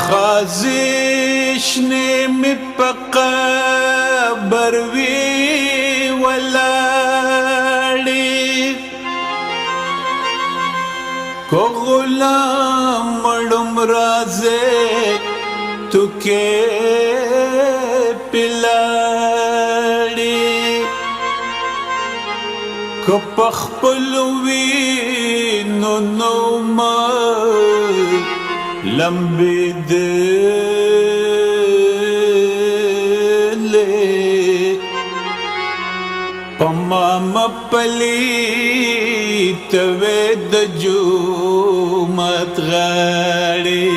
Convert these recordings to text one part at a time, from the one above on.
خازشنی می پا قبر وی ولاړی کو غلام مړم رازه تو کې پلاړی کو پخپل وی نو نو ما لمبی دلی پما مپلی توید جومت غاڑی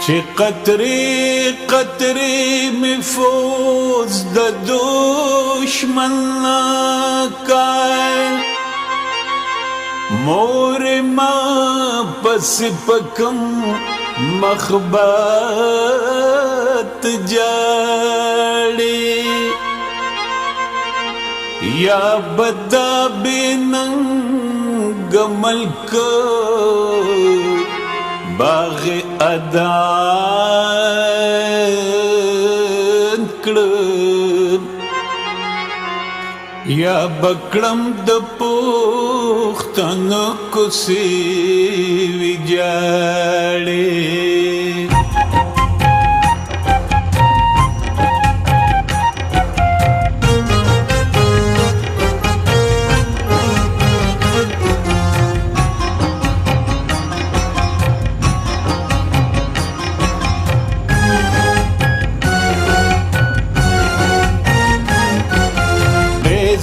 چی قطری قطری مفوز د دشمن نکای مور ما پس پکم مخبات جاڑی یا بدا بیننگ ملک باغ ادان کړم یا بکړم د پښتنو کوسي ویجاړې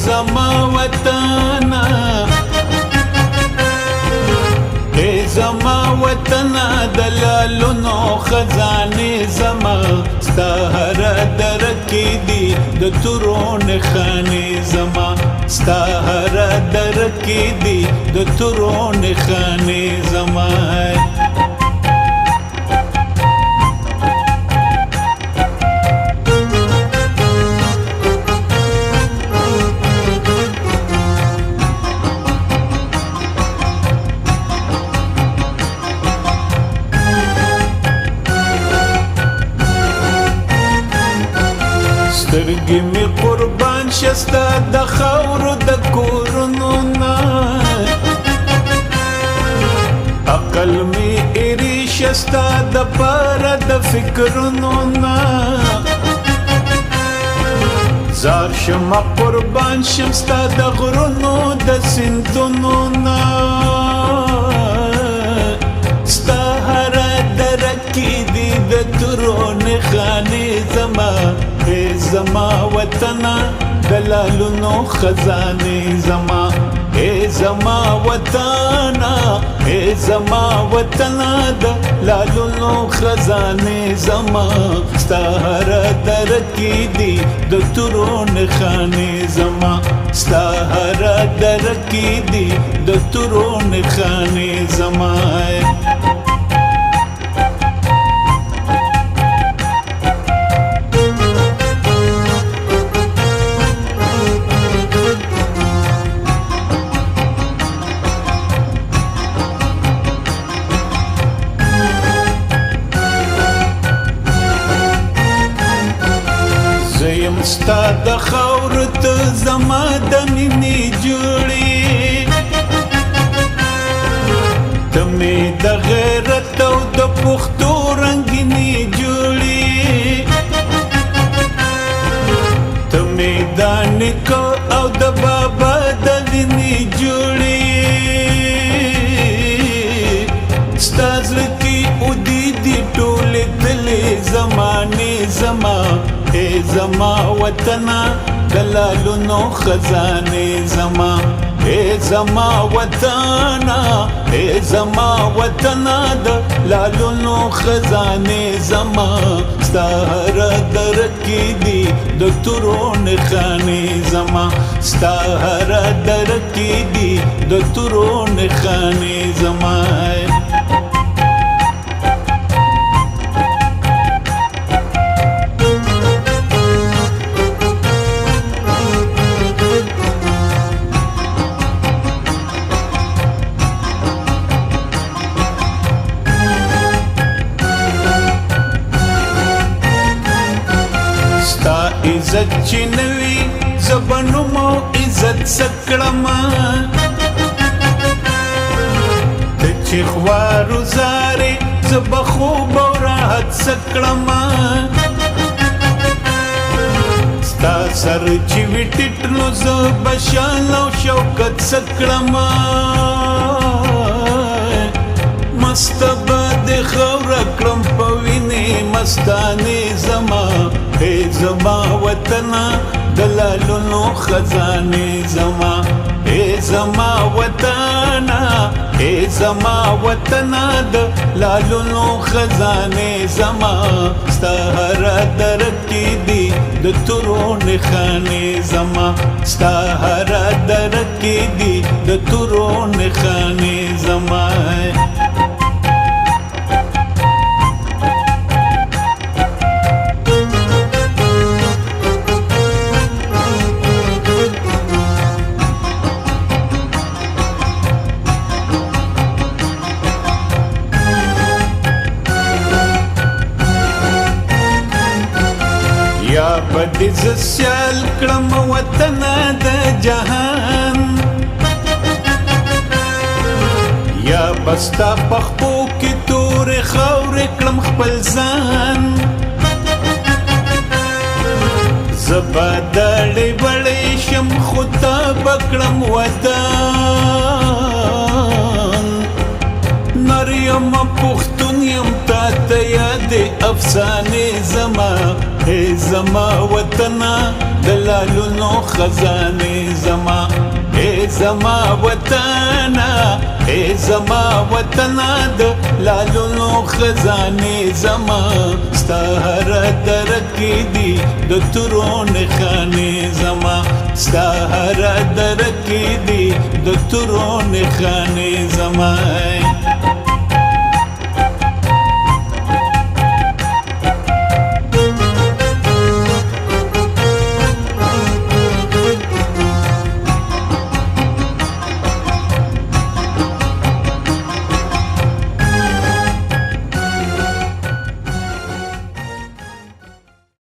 زما وطنا اے زما وطنا دلالونو خزانه زما ستا هر درکی دی د تورون خانه زما ستا هر درکی دی د تورون خانه زما سترګې می قربان شستا د خاورو د کورونو نه عقل می ایری شستا د پاره د فکرونو نه زار شمه قربان شم ستا د غرونو د سیندونو نه ستا هره دره کې دي د تورونې خانې زما اے زما وطنا دلالونو خزانه زما اے زما وطنا اے زما وطنا دلالونو خزانه زما ستا هر درکی دی د تورون خانه زما ستا هر درکی دی د تورون خانه زما ستا د خاور ته زما د مینې جوړې ته مې د غیرت او د پښتو رنګینې جوړې ته مې د نیکه او د بابا د وینې جوړې ستا زړه کې اودې دي ټولې تلې زمانې زما اے زما وطنا دلالونو خزانه زما اے زما وطنا اے زما وطنا دلالونو خزانه زما ستا هر درکی دی د تورون خانه زما ستا هر درکی دی د تورون خانه زما عزت چې نوي زبنو مو عزت سکړما ته چې خوارو زارې زب خوب او راحت سکړما ستا سر چې وي ټیټ نو زه بشان او شوکت سکړما مستبه د خاوره کړم په وینې مستانې زما ای زما وطنه د لالونو خزانې زما ای زما وطنه ای زما وطنه د لالونو خزانې زما ستا هره درک کې دي د تورو نښانې زما ستا هره درک کې دي د تورو نښانې زما یا بدی زسیال کړم وطن د جهان یا بستا پخپو کې تور خاور کړم خپل ځان زبادړې وړې شم خدا بکړم وطن نریم پختون یم تا ته یاد افسانې زما ای زما وطنه د لالونو خزانې زما ای زما وطنه ای زما وطنه د لالونو خزانې زما ستا هره درک کې دي د تورو نښانې زما ستا هره درک کې دي د تورو نښانې زما